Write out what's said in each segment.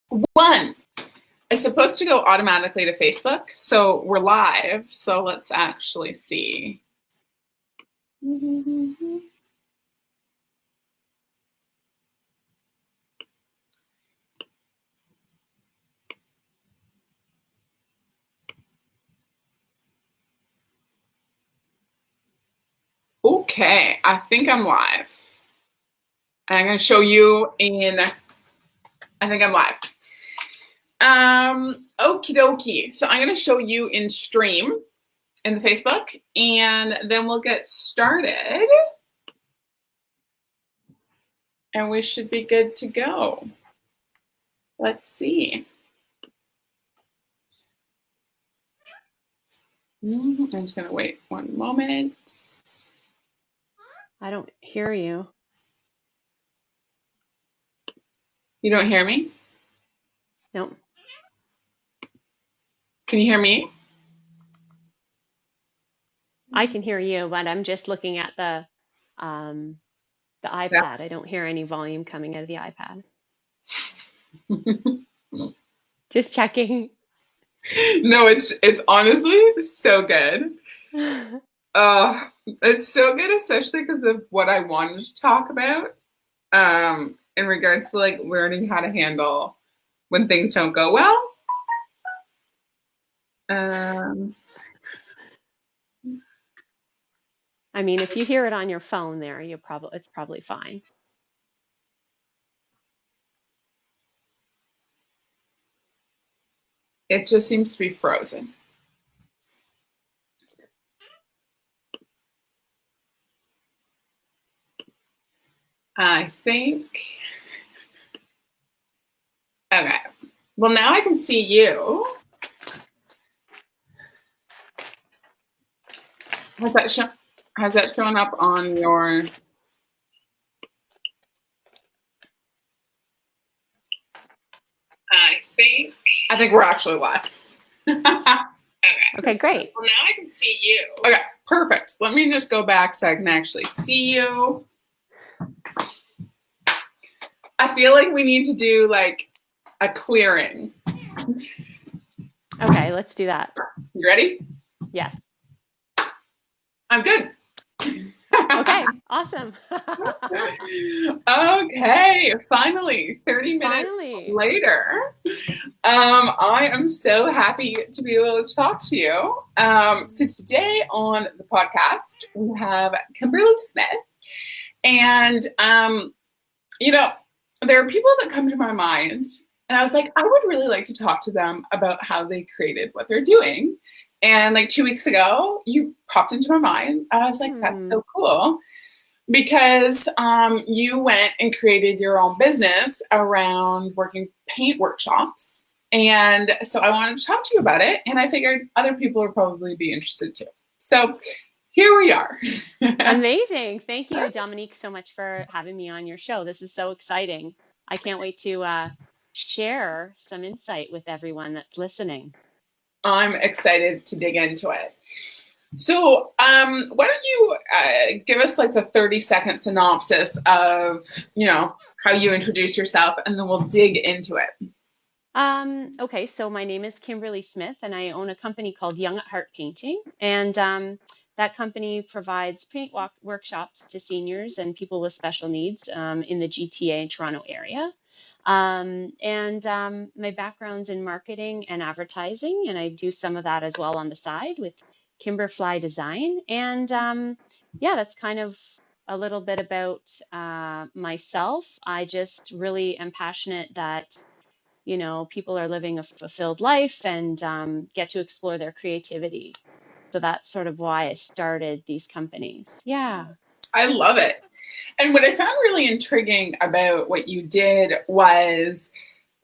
One. It's supposed to go automatically to Facebook, so we're live. So let's actually see. Okay, I think I'm live. And I'm going to show you in, I think I'm live. Okie dokie. So I'm going to show you in stream in the Facebook, and then we'll get started. And we should be good to go. Let's see. I'm just going to wait one moment. I don't hear you. You don't hear me? No. Can you hear me? I can hear you, but I'm just looking at the iPad. Yeah. I don't hear any volume coming out of the iPad. Just checking. No, it's honestly so good. It's so good, especially because of what I wanted to talk about in regards to like learning how to handle when things don't go well. I mean, if you hear it on your phone there, it's probably fine. It just seems to be frozen. I think. Okay. Well, now I can see you. Has that shown up on your? I think we're actually live. Okay, great. Well, now I can see you. Okay, perfect. Let me just go back so I can actually see you. I feel like we need to do like a clearing. Okay, let's do that. You ready? Yes. I'm good. Okay, awesome. Okay, finally, 30 minutes later. I am so happy to be able to talk to you. So today on the podcast, we have Kimberly Smith. And, you know, there are people that come to my mind, and I was like, I would really like to talk to them about how they created what they're doing. And like 2 weeks ago, you popped into my mind. I was like, that's so cool. Because you went and created your own business around working paint workshops. And so I wanted to talk to you about it. And I figured other people would probably be interested too. So here we are. Amazing. Thank you, Dominique, so much for having me on your show. This is so exciting. I can't wait to share some insight with everyone that's listening. I'm excited to dig into it. So why don't you give us like the 30-second synopsis of, how you introduce yourself, and then we'll dig into it. Okay, so my name is Kimberly Smith, and I own a company called Young at Heart Painting. And that company provides paint workshops to seniors and people with special needs in the GTA and Toronto area. My background's in marketing and advertising, and I do some of that as well on the side with Kimberfly Design. And that's kind of a little bit about myself. I just really am passionate that, people are living a fulfilled life and get to explore their creativity. So that's sort of why I started these companies. Yeah. I love it. And what I found really intriguing about what you did was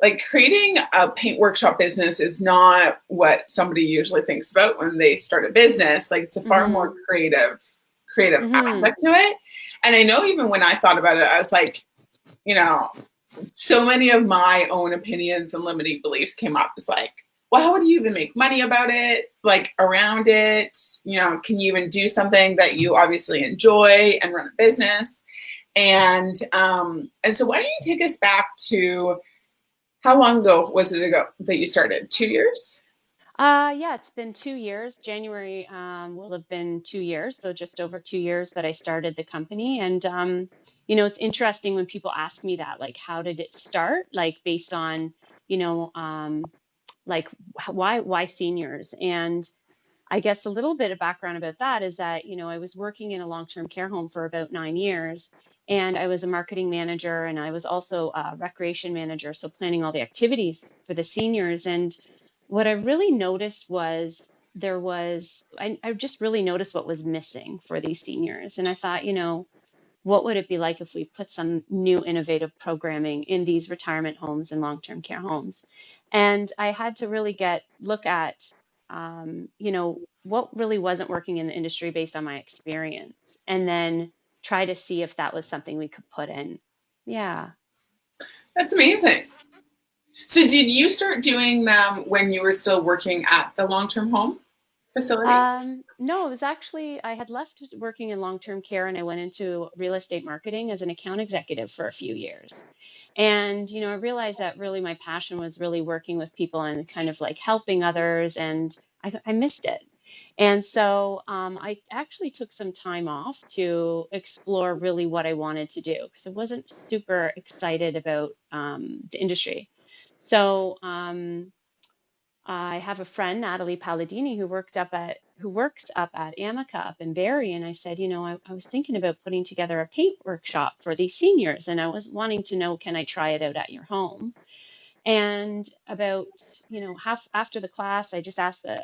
like creating a paint workshop business is not what somebody usually thinks about when they start a business. Like it's a far more creative aspect to it. And I know even when I thought about it, I was like, so many of my own opinions and limiting beliefs came up. It's like, well, how would you even make money about it? Like around it, can you even do something that you obviously enjoy and run a business? And so why don't you take us back to How long ago was it ago that you started? 2 years? Yeah, it's been 2 years. January will have been 2 years, so just over 2 years that I started the company. And it's interesting when people ask me that, like, how did it start? Like, based on, you know, like why seniors? And I guess a little bit of background about that is that, I was working in a long-term care home for about 9 years, and I was a marketing manager, and I was also a recreation manager, so planning all the activities for the seniors. And what I really noticed was I just really noticed what was missing for these seniors. And I thought, what would it be like if we put some new innovative programming in these retirement homes and long-term care homes? And I had to really look at, what really wasn't working in the industry based on my experience, and then try to see if that was something we could put in. Yeah. That's amazing. So did you start doing them when you were still working at the long-term home facility? No, it was actually, I had left working in long-term care and I went into real estate marketing as an account executive for a few years. And, I realized that really my passion was really working with people and kind of like helping others, and I missed it. And so I actually took some time off to explore really what I wanted to do because I wasn't super excited about the industry. So I have a friend, Natalie Palladini, who works up at Amica up in Barrie, and I said, I was thinking about putting together a paint workshop for these seniors, and I was wanting to know, can I try it out at your home? And about, half after the class, I just asked the,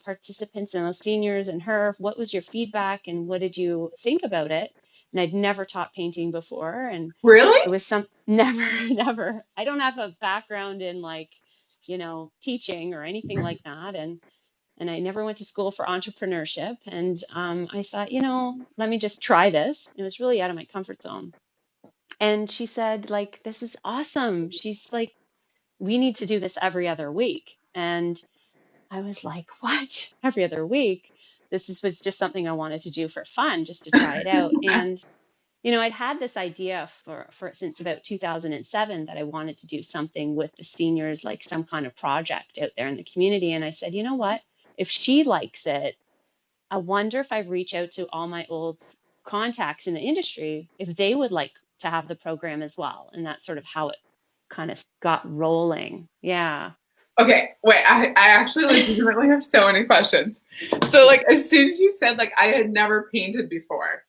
participants and the seniors and her, what was your feedback and what did you think about it? And I'd never taught painting before, and Really? it was never, never. I don't have a background in like, teaching or anything like that. And I never went to school for entrepreneurship. And I thought, let me just try this. It was really out of my comfort zone. And she said, like, this is awesome. She's like, we need to do this every other week. And I was like, what? Every other week? Was just something I wanted to do for fun, just to try it out. And I'd had this idea for since about 2007 that I wanted to do something with the seniors, like some kind of project out there in the community. And I said, you know what? If she likes it, I wonder if I reach out to all my old contacts in the industry, if they would like to have the program as well. And that's sort of how it kind of got rolling. Yeah. Okay, wait, I actually legitimately have so many questions. So like as soon as you said like I had never painted before.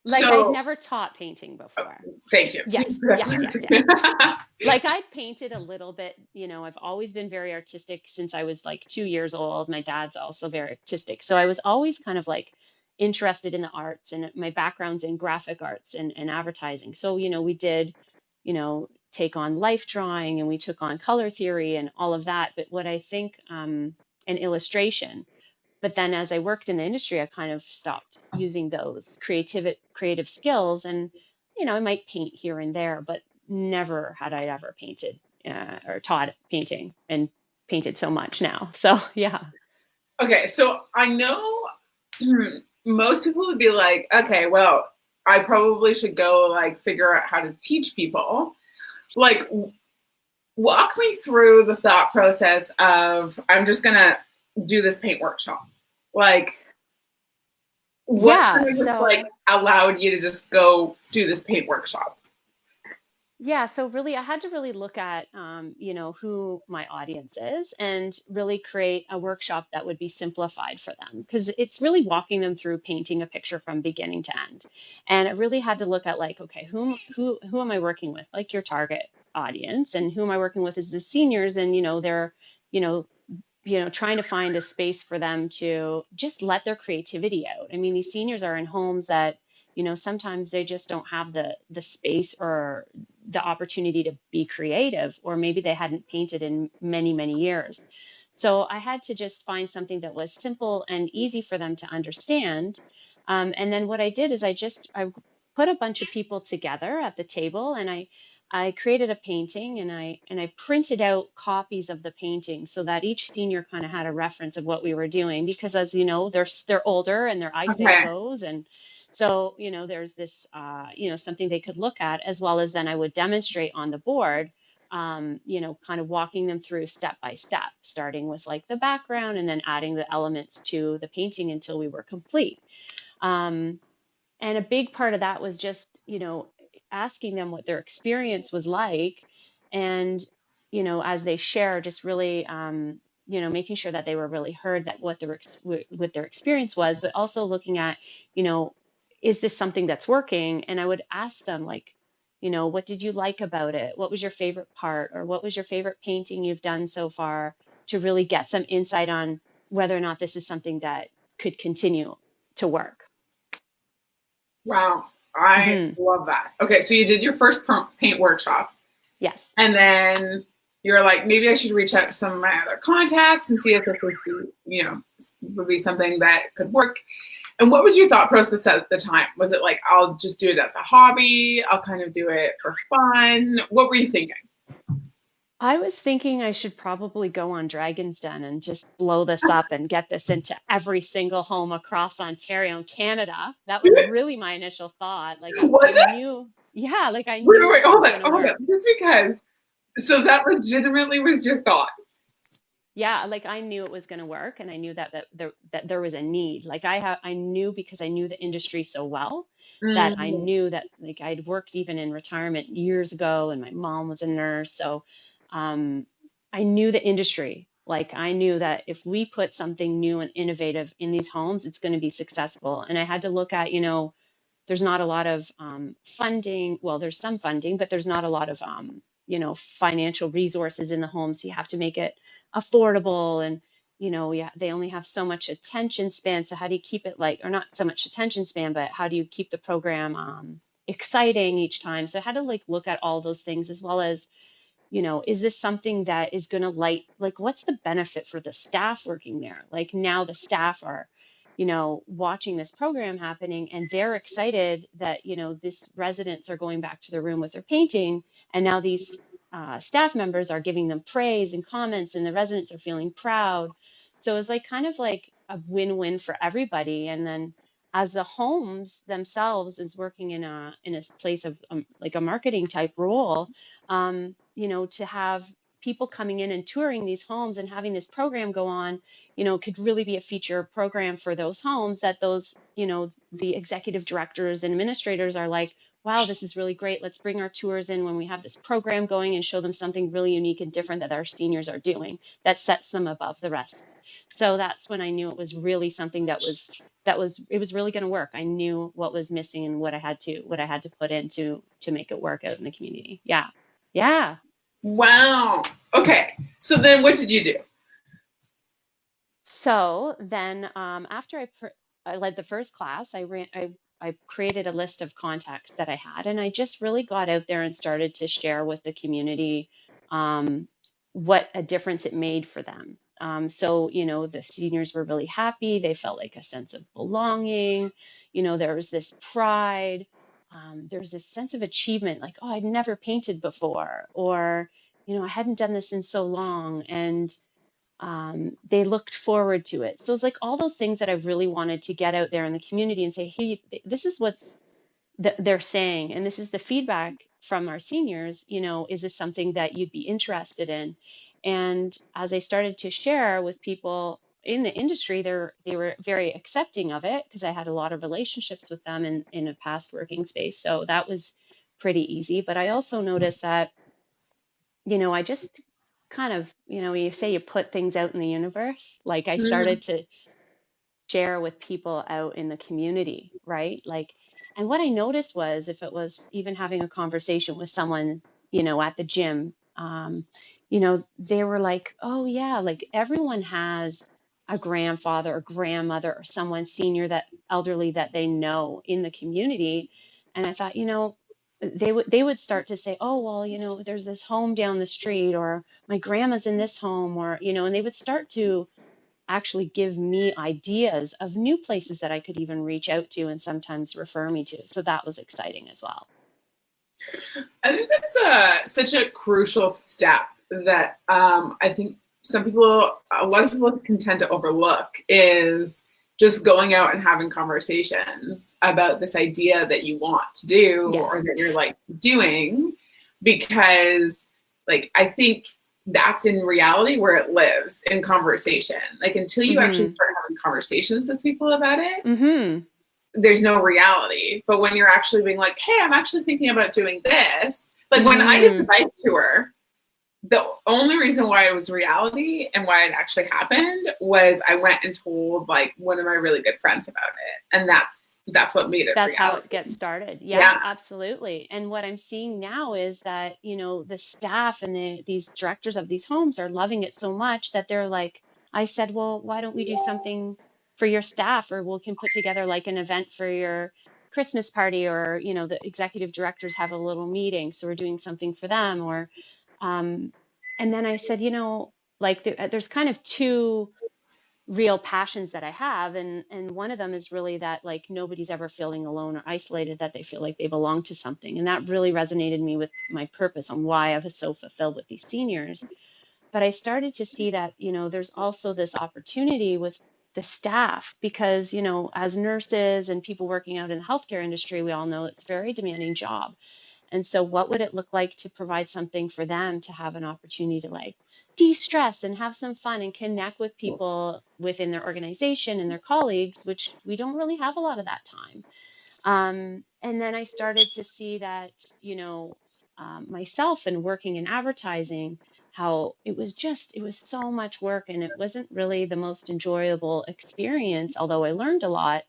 Like I'd So never taught painting before. thank you. Yes, yes, yes, yes. Like I painted a little bit, I've always been very artistic since I was like 2 years old. My dad's also very artistic. So I was always kind of like interested in the arts, and my background's in graphic arts and advertising. So, we did, take on life drawing, and we took on color theory and all of that. But what I think, and illustration. But then as I worked in the industry, I kind of stopped using those creative skills, and I might paint here and there, but never had I ever painted or taught painting and painted so much now. So yeah. Okay, so I know most people would be like, okay, well, I probably should go like figure out how to teach people. Like walk me through the thought process of I'm just gonna do this paint workshop. Like what Yeah. kind of just like So allowed you to just go do this paint workshop? Yeah, so really, I had to really look at, who my audience is, and really create a workshop that would be simplified for them, because it's really walking them through painting a picture from beginning to end. And I really had to look at like, okay, who am I working with? Like your target audience, and who am I working with is the seniors, and they're, you know, trying to find a space for them to just let their creativity out. I mean, these seniors are in homes that, sometimes they just don't have the space or the opportunity to be creative, or maybe they hadn't painted in many, many years. So I had to just find something that was simple and easy for them to understand. And then what I did is I put a bunch of people together at the table, and I created a painting, and I printed out copies of the painting so that each senior kind of had a reference of what we were doing, because as you know, they're older and their eyesight Okay. goes. And so, there's this something they could look at, as well as then I would demonstrate on the board kind of walking them through step by step, starting with like the background and then adding the elements to the painting until we were complete. And a big part of that was just, asking them what their experience was like. And, as they share, just really, making sure that they were really heard, that what their experience was, but also looking at, is this something that's working? And I would ask them like, what did you like about it? What was your favorite part? Or what was your favorite painting you've done so far, to really get some insight on whether or not this is something that could continue to work. Wow. I love that. Okay. So you did your first paint workshop. Yes. And then you're like, maybe I should reach out to some of my other contacts and see if this would be something that could work. And what was your thought process at the time? Was it like, I'll just do it as a hobby? I'll kind of do it for fun. What were you thinking? I was thinking I should probably go on Dragon's Den and just blow this up and get this into every single home across Ontario and Canada. That was really my initial thought. Like, I knew. Wait, hold on. Just because. So that legitimately was your thought. Yeah, like I knew it was going to work, and I knew that there was a need. Like I knew, because I knew the industry so well, that I knew that, like, I'd worked even in retirement years ago, and my mom was a nurse, so I knew the industry. Like I knew that if we put something new and innovative in these homes, it's going to be successful. And I had to look at, there's not a lot of funding. Well, there's some funding, but there's not a lot of financial resources in the homes. So you have to make it affordable, and they only have so much attention span. So how do you keep it, like, or not so much attention span, but how do you keep the program exciting each time? So I had to like look at all those things, as well as, is this something that is going to like, what's the benefit for the staff working there? Like now the staff are, watching this program happening, and they're excited that, these residents are going back to their room with their painting. And now these staff members are giving them praise and comments, and the residents are feeling proud. So it's like kind of like a win-win for everybody. And then as the homes themselves is working in a place of like a marketing type role, to have people coming in and touring these homes and having this program go on, could really be a feature program for those homes, that those, the executive directors and administrators are like, wow, this is really great. Let's bring our tours in when we have this program going and show them something really unique and different that our seniors are doing that sets them above the rest. So that's when I knew it was really something it was really going to work. I knew what was missing and what I had to put in to make it work out in the community. Yeah. Yeah. Wow. Okay. So then what did you do? So then after I led the first class, I created a list of contacts that I had, and I just really got out there and started to share with the community what a difference it made for them. So, the seniors were really happy. They felt like a sense of belonging. There was this pride. There's this sense of achievement, like, oh, I'd never painted before, or, I hadn't done this in so long. And they looked forward to it. So it's like all those things that I really wanted to get out there in the community and say, hey, this is what's they're saying, and this is the feedback from our seniors, is this something that you'd be interested in? And as I started to share with people in the industry, they were very accepting of it, because I had a lot of relationships with them in a past working space. So that was pretty easy. But I also noticed that, I just kind of, you say you put things out in the universe. Like I started to share with people out in the community, right? Like, and what I noticed was, if it was even having a conversation with someone, at the gym, they were like, oh yeah, like everyone has a grandfather or grandmother or someone senior, that elderly, that they know in the community. And I thought, they would start to say, oh, well, there's this home down the street, or my grandma's in this home, or, and they would start to actually give me ideas of new places that I could even reach out to and sometimes refer me to. So that was exciting as well. I think that's such a crucial step that I think a lot of people can tend to overlook, is just going out and having conversations about this idea that you want to do, or that you're like doing, because like, I think that's in reality where it lives, in conversation. Like, until you actually start having conversations with people about it, there's no reality. But when you're actually being like, hey, I'm actually thinking about doing this. Like, when I did the bike tour, the only reason why it was reality and why it actually happened was I went and told like one of my really good friends about it. And that's what made it That's reality. how it gets started. Yeah, absolutely. And what I'm seeing now is that, the staff and these directors of these homes are loving it so much that they're like, I said, well, why don't we do something for your staff, or we can put together like an event for your Christmas party, or, the executive directors have a little meeting. So we're doing something for them, and then I said, like there's kind of two real passions that I have, and one of them is really that like nobody's ever feeling alone or isolated, that they feel like they belong to something. And that really resonated me with my purpose on why I was so fulfilled with these seniors. But I started to see that, there's also this opportunity with the staff, because, as nurses and people working out in the healthcare industry, we all know it's a very demanding job. And so what would it look like to provide something for them to have an opportunity to like de-stress and have some fun and connect with people within their organization and their colleagues, which we don't really have a lot of that time. And then I started to see that, myself and working in advertising, how it was so much work, and it wasn't really the most enjoyable experience, although I learned a lot.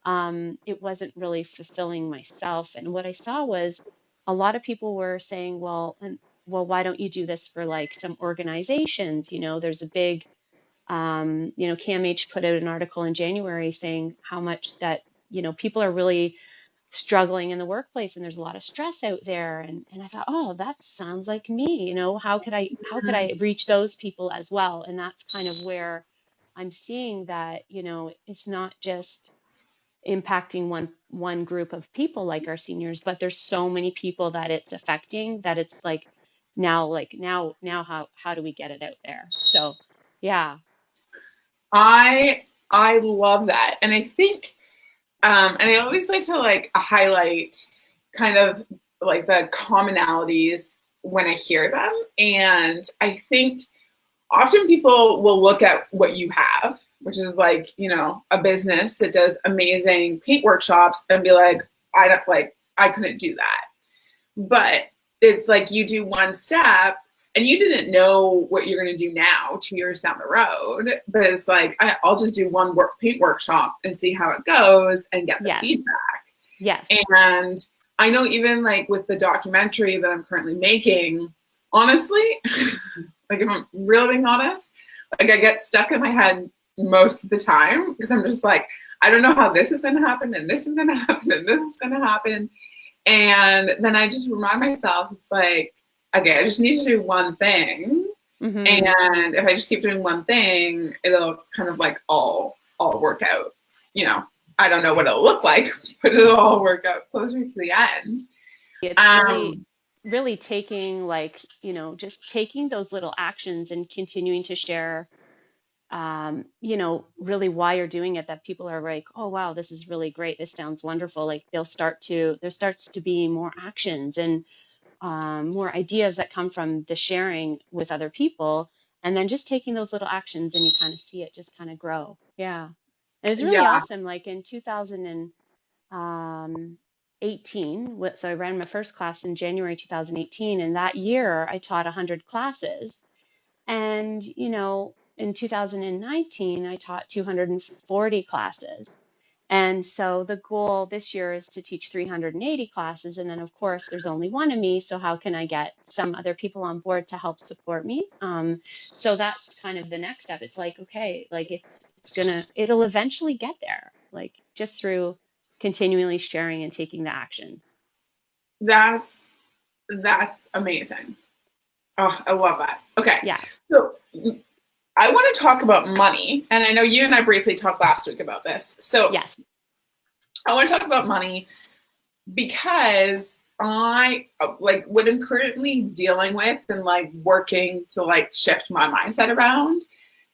It wasn't really fulfilling myself. And what I saw was a lot of people were saying, well, why don't you do this for like some organizations? There's a big, CAMH put out an article in January saying how much that, people are really struggling in the workplace, and there's a lot of stress out there. And I thought, oh, that sounds like me. How could I reach those people as well? And that's kind of where I'm seeing that, it's not just impacting one group of people like our seniors, but there's so many people that it's affecting, that it's now how do we get it out there? So yeah. I love that. And I think and I always like to like highlight kind of like the commonalities when I hear them. And I think often people will look at what you have, which is like, a business that does amazing paint workshops, and be like, I couldn't do that. But it's like you do one step and you didn't know what you're going to do now 2 years down the road. But it's like, I'll just do one paint workshop and see how it goes and get the feedback. Yes. And I know even like with the documentary that I'm currently making, honestly, like if I'm really being honest, like I get stuck in my head most of the time, because I'm just like, I don't know how this is going to happen, and this is going to happen, and this is going to happen. And then I just remind myself, like, okay, I just need to do one thing. And if I just keep doing one thing, it'll kind of like all work out. I don't know what it'll look like, but it'll all work out closer to the end. It's really taking like, just taking those little actions and continuing to share, really why you're doing it, that people are like, oh, wow, this is really great. This sounds wonderful. Like there starts to be more actions and more ideas that come from the sharing with other people, and then just taking those little actions, and you kind of see it just kind of grow. Yeah. And it was really awesome. Like in 2018, so I ran my first class in January 2018, and that year I taught 100 classes. And, in 2019, I taught 240 classes. And so the goal this year is to teach 380 classes. And then, of course, there's only one of me. So how can I get some other people on board to help support me? So that's kind of the next step. It's like, okay, like it'll eventually get there, like just through continually sharing and taking the actions. That's amazing. Oh, I love that. Okay. Yeah. So I want to talk about money. And I know you and I briefly talked last week about this. So yes, I want to talk about money because I like what I'm currently dealing with and like working to like shift my mindset around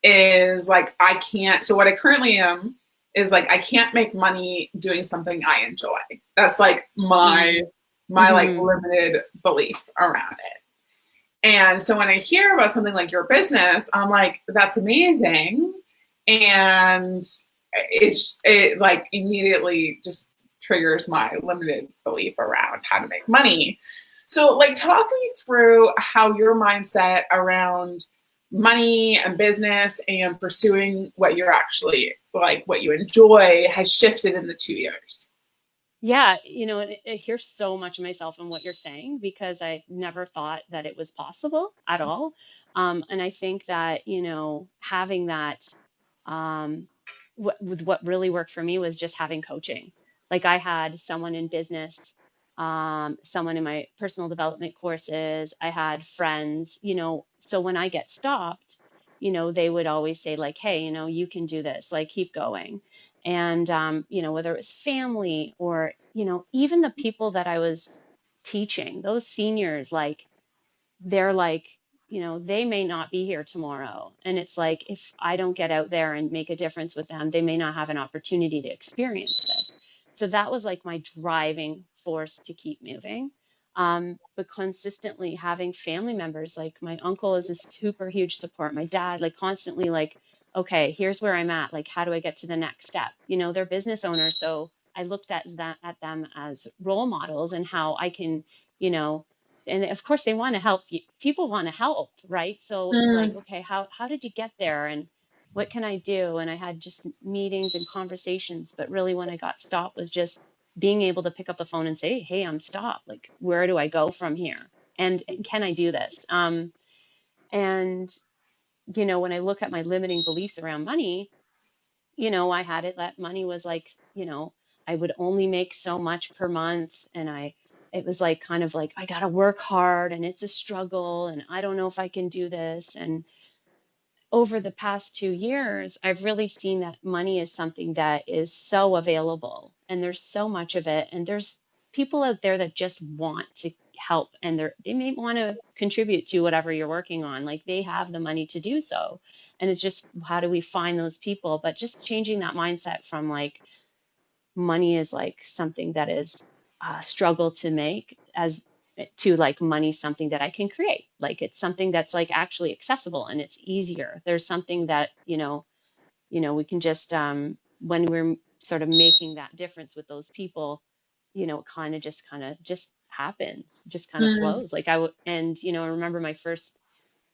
is like, I can't. So what I currently am is like, I can't make money doing something I enjoy. That's like my like limited belief around it. And so when I hear about something like your business, I'm like, that's amazing. And it like immediately just triggers my limited belief around how to make money. So like talk me through how your mindset around money and business and pursuing what you're actually like what you enjoy has shifted in the 2 years. Yeah, I hear so much of myself in what you're saying because I never thought that it was possible at all. And I think that, having that, um, what really worked for me was just having coaching. Like I had someone in business, someone in my personal development courses, I had friends, so when I get stopped, they would always say like, hey, you can do this, like keep going. And whether it was family or even the people that I was teaching, those seniors, like they're like, they may not be here tomorrow, and it's like if I don't get out there and make a difference with them, they may not have an opportunity to experience this. So that was like my driving force to keep moving. But consistently having family members, like my uncle is a super huge support, my dad, like constantly like, okay, here's where I'm at, like how do I get to the next step? They're business owners, so I looked at them as role models and how I can, you know and of course they want to help. People want to help, right? So it's like, Mm, okay, how did you get there, and what can I do? And I had just meetings and conversations, but really when I got stopped was just being able to pick up the phone and say, hey, I'm stopped, like where do I go from here, and can I do this? And when I look at my limiting beliefs around money, I had it that money was like, I would only make so much per month. And it was like, kind of like, I got to work hard and it's a struggle and I don't know if I can do this. And over the past 2 years, I've really seen that money is something that is so available and there's so much of it. And there's people out there that just want to help and they may want to contribute to whatever you're working on. Like they have the money to do so. And it's just, how do we find those people? But just changing that mindset from like, money is like something that is a struggle to make, as to like money something that I can create. Like it's something that's like actually accessible and it's easier. There's something that, we can just when we're sort of making that difference with those people, it kind of just happens, just kind of mm, flows. Like I would, and I remember my first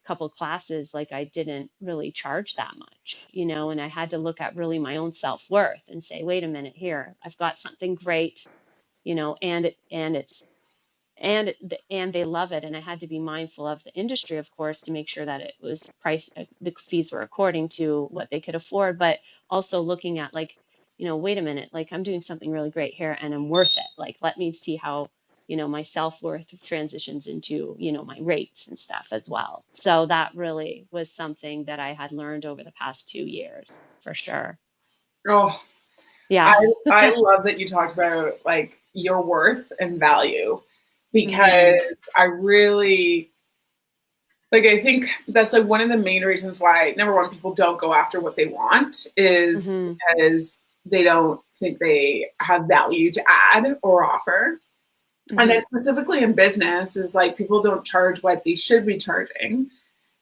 couple classes, like I didn't really charge that much, and I had to look at really my own self-worth and say, wait a minute here, I've got something great, and they love it. And I had to be mindful of the industry, of course, to make sure that it was priced, the fees were according to what they could afford, but also looking at like, wait a minute, like I'm doing something really great here and I'm worth it. Like, let me see how, my self-worth transitions into, my rates and stuff as well. So that really was something that I had learned over the past 2 years, for sure. oh, Yeah. I love that you talked about like your worth and value Hmm. because I really like I think that's like one of the main reasons why number one people don't go after what they want is Hmm. because they don't think they have value to add or offer. And Hmm. then specifically in business is like people don't charge what they should be charging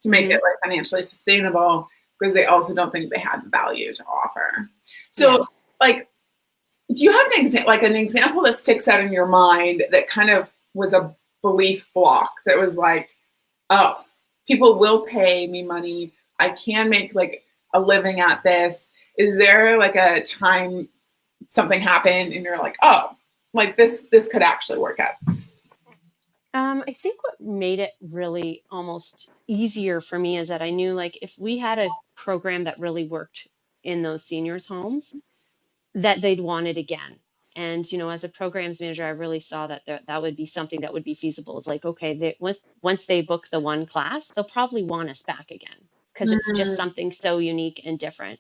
to make Hmm. it like financially sustainable because they also don't think they have the value to offer. So Yes. like do you have an example that sticks out in your mind that kind of was a belief block that was like, oh, people will pay me money. I can make like a living at this. Is there like a time something happened and you're like, oh, like this could actually work out? I think what made it really almost easier for me is that I knew like if we had a program that really worked in those seniors' homes, that they'd want it again. And as a programs manager, I really saw that that would be something that would be feasible. It's like, okay, once they book the one class, they'll probably want us back again because it's just Mm, something so unique and different.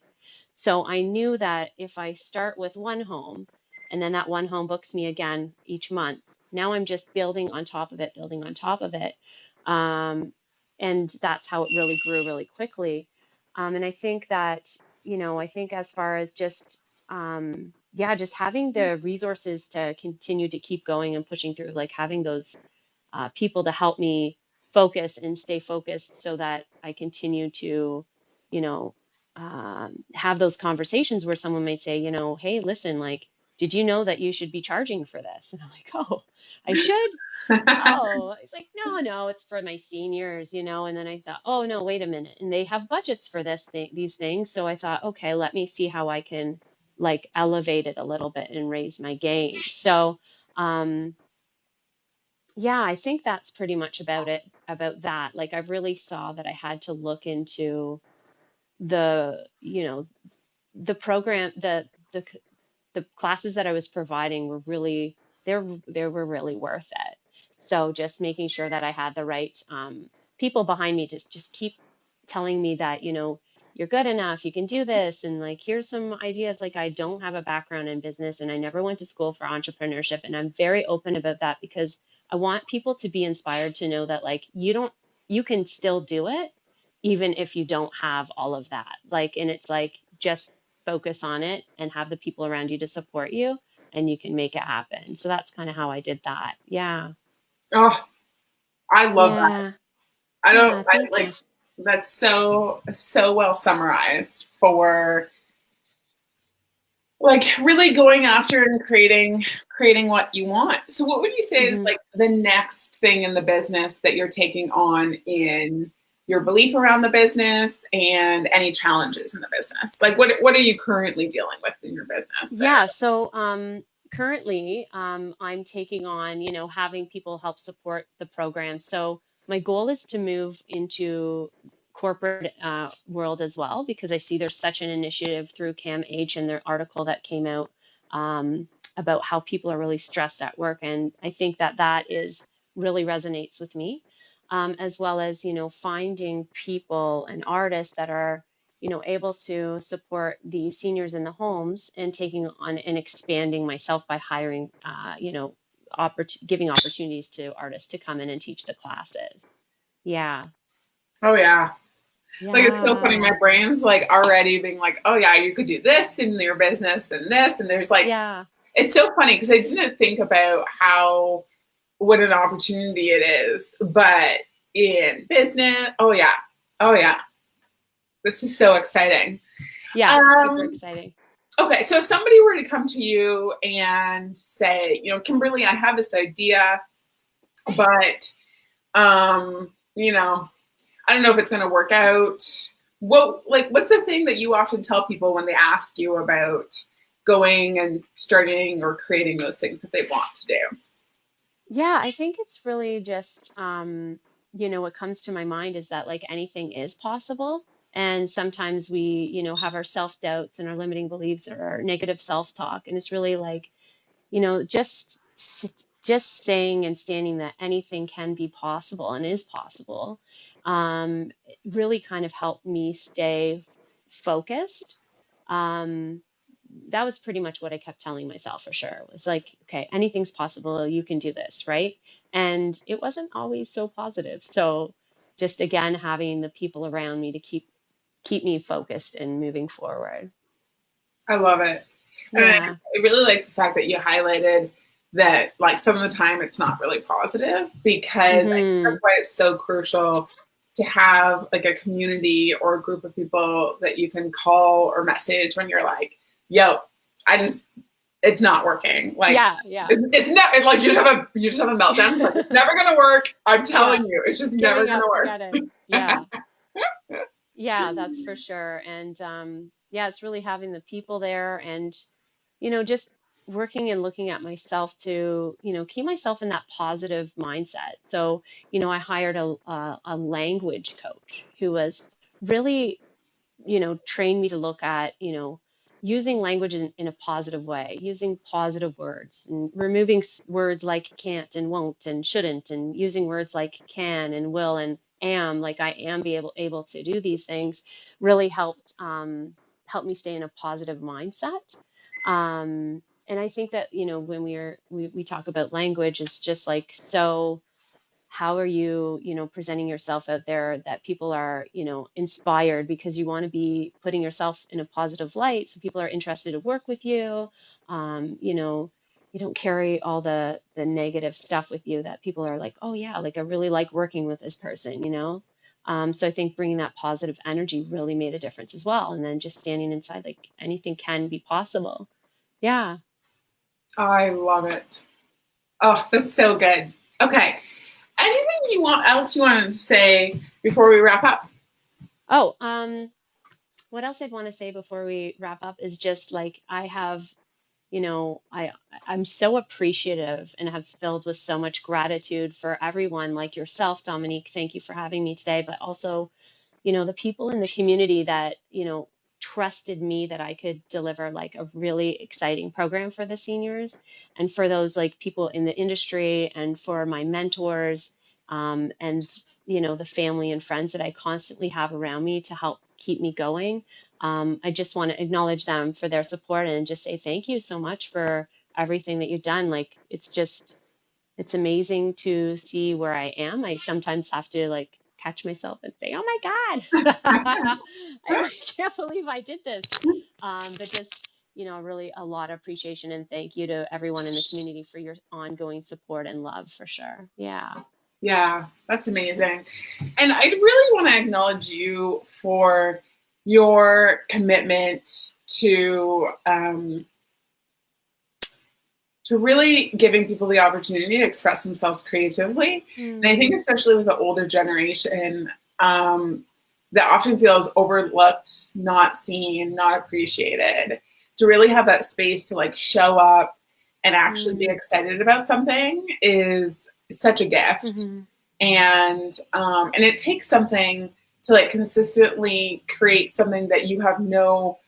So I knew that if I start with one home and then that one home books me again each month, now I'm just building on top of it, building on top of it. Um, and that's how it really grew really quickly. And I think that, I think as far as just, yeah, just having the resources to continue to keep going and pushing through, like having those people to help me, focus and stay focused so that I continue to, you know, have those conversations where someone might say, hey, listen, like, did you know that you should be charging for this? And I'm like, oh, I should. Oh, it's like, no, it's for my seniors, And then I thought, oh no, wait a minute. And they have budgets for these things. So I thought, okay, let me see how I can like elevate it a little bit and raise my game. So, um, yeah, I think that's pretty much about that. Like I really saw that I had to look into the, the program, the classes that I was providing were really they were really worth it. So just making sure that I had the right people behind me to just keep telling me that, you're good enough, you can do this, and like here's some ideas. Like I don't have a background in business and I never went to school for entrepreneurship, and I'm very open about that because I want people to be inspired to know that like you can still do it even if you don't have all of that. Like, and it's like just focus on it and have the people around you to support you and you can make it happen. So that's kind of how I did that. Yeah. Oh, I love that. Yeah. I Yeah. Thank you. like that's so well summarized for like really going after and creating what you want. So what would you say is Hmm. like the next thing in the business that you're taking on in your belief around the business and any challenges in the business? Like what are you currently dealing with in your business there? Yeah. So currently I'm taking on, having people help support the program. So my goal is to move into corporate world as well because I see there's such an initiative through CAMH and their article that came out um, about how people are really stressed at work, and I think that that is really resonates with me, as well as finding people and artists that are able to support the seniors in the homes and taking on and expanding myself by hiring, giving opportunities to artists to come in and teach the classes. Yeah. Oh yeah. Like it's so funny. Yeah. My brain's like already being like, oh yeah, you could do this in your business and this. And there's like, Yeah. it's so funny because I didn't think about how what an opportunity it is. But in business, oh yeah. Oh yeah. This is so exciting. Yeah. It's super Um, exciting. okay, so if somebody were to come to you and say, Kimberly, I have this idea, but I don't know if it's going to work out. What's the thing that you often tell people when they ask you about going and starting or creating those things that they want to do? Yeah. I think it's really just, what comes to my mind is that like anything is possible. And sometimes we, have our self doubts and our limiting beliefs or our negative self talk. And it's really like, just saying and standing that anything can be possible and is possible, really kind of helped me stay focused. Um, that was pretty much what I kept telling myself for sure. It was like, okay, anything's possible. You can do this, right? And it wasn't always so positive. So just again, having the people around me to keep me focused and moving forward. I love it. And Yeah. I really like the fact that you highlighted that, like, some of the time it's not really positive because I think that's Hmm. why it's so crucial to have like a community or a group of people that you can call or message when you're like, yo, it's not working. Like, Yeah. Yeah. it's not it's like you just have a meltdown. Like, it's never gonna work. I'm Yeah. telling you, it's just never Giving gonna up, work. forget it. Yeah. Yeah, that's for sure. And yeah, it's really having the people there and, just working and looking at myself to, keep myself in that positive mindset. So, I hired a language coach who was really train me to look at, using language in a positive way, using positive words and removing words like can't and won't and shouldn't, and using words like can and will and am, like I am able to do these things, really helped me stay in a positive mindset. And I think that, when we talk about language, it's just like so how are you, presenting yourself out there that people are, inspired because you want to be putting yourself in a positive light so people are interested to work with you. You know, you don't carry all the negative stuff with you that people are like, oh yeah, like I really like working with this person, you know? So I think bringing that positive energy really made a difference as well. And then just standing inside, like anything can be possible. Yeah. I love it. Oh, that's so good. Okay. Anything else you wanted to say before we wrap up? Oh, what else I'd want to say before we wrap up is just like I have, you know, I'm so appreciative and have filled with so much gratitude for everyone like yourself, Dominique. Thank you for having me today, but also, you know, the people in the community that, you know, trusted me that I could deliver like a really exciting program for the seniors, and for those like people in the industry, and for my mentors, and, you know, the family and friends that I constantly have around me to help keep me going. I just want to acknowledge them for their support and just say thank you so much for everything that you've done. Like, it's amazing to see where I am. I sometimes have to like catch myself and say, "Oh my God, I can't believe I did this." But just, you know, really a lot of appreciation and thank you to everyone in the community for your ongoing support and love for sure. Yeah. Yeah, that's amazing. And I really want to acknowledge you for your commitment to really giving people the opportunity to express themselves creatively. And I think especially with the older generation, that often feels overlooked, not seen, not appreciated, to really have that space to like show up and actually be excited about something is such a gift. And it takes something to like consistently create something that you have no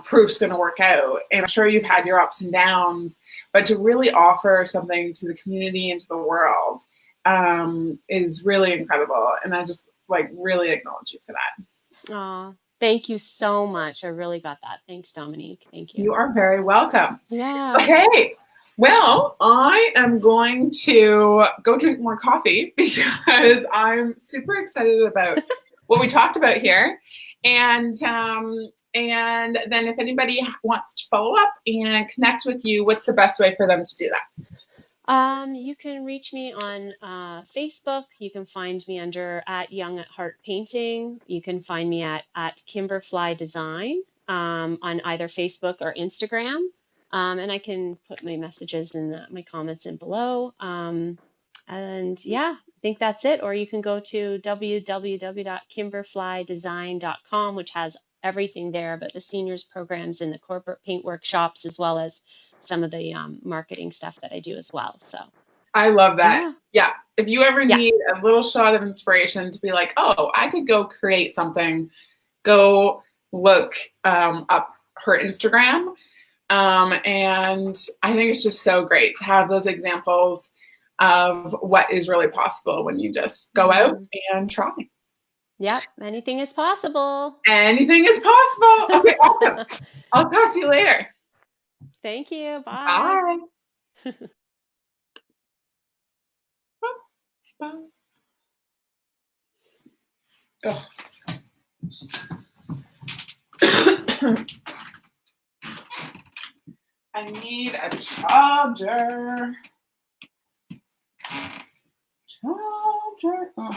proof's going to work out. And I'm sure you've had your ups and downs, but to really offer something to the community and to the world is really incredible. And I just like really acknowledge you for that. Aw, thank you so much. I really got that. Thanks, Dominique. Thank you. You are very welcome. Yeah. Okay. Well, I am going to go drink more coffee because I'm super excited about what we talked about here. And then if anybody wants to follow up and connect with you, what's the best way for them to do that? You can reach me on Facebook. You can find me under at Young at Heart Painting. You can find me at Kimberfly Design on either Facebook or Instagram. And I can put my messages and my comments in below. And yeah, I think that's it. Or you can go to www.kimberflydesign.com, which has everything there, but the seniors programs and the corporate paint workshops, as well as some of the marketing stuff that I do as well. So I love that. Yeah. If you ever need a little shot of inspiration to be like, oh, I could go create something, go look up her Instagram. And I think it's just so great to have those examples of what is really possible when you just go out and try. Yep. Anything is possible. Anything is possible. Okay, awesome. I'll talk to you later. Thank you. Bye. Bye. Bye. Oh. I need a charger. Charger. Oh.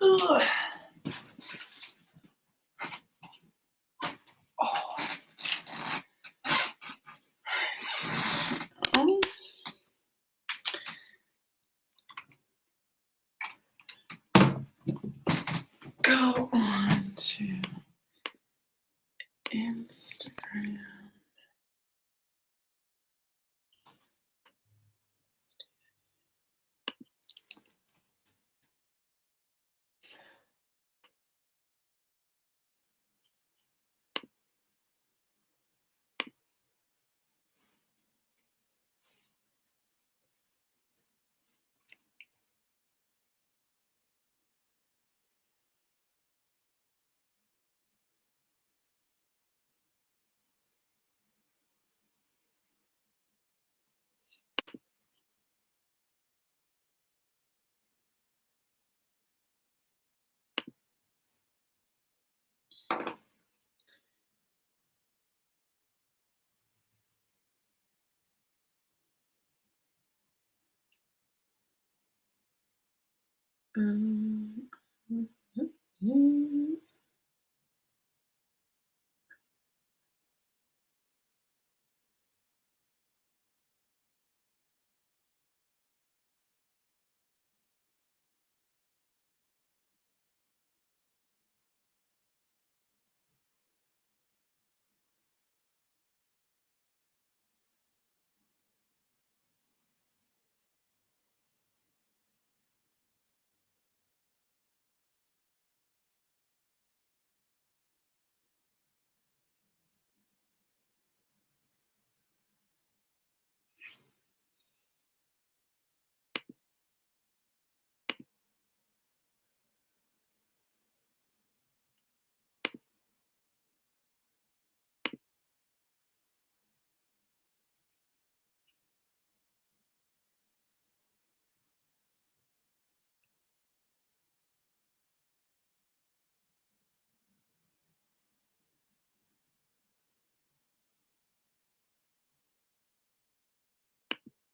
Ugh.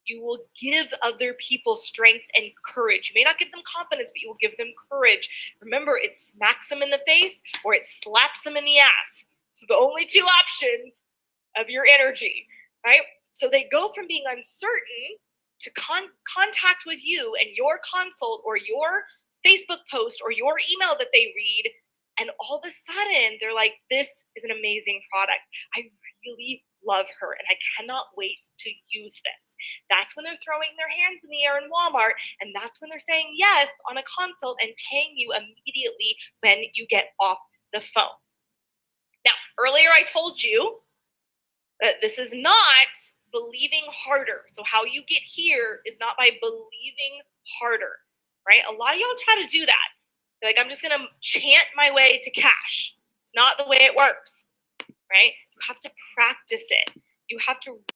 You will give other people strength and courage. You may not give them confidence, but you will give them courage. Remember, it smacks them in the face or it slaps them in the ass. So the only two options of your energy, right? So they go from being uncertain to contact with you and your consult or your Facebook post or your email that they read. And all of a sudden, they're like, this is an amazing product. I really love her and I cannot wait to use this. That's when they're throwing their hands in the air in Walmart, and that's when they're saying yes on a consult and paying you immediately when you get off the phone. Now, earlier I told you that this is not believing harder. So how you get here is not by believing harder, right? A lot of y'all try to do that. They're like, I'm just going to chant my way to cash. It's not the way it works, right? You have to practice it. You have to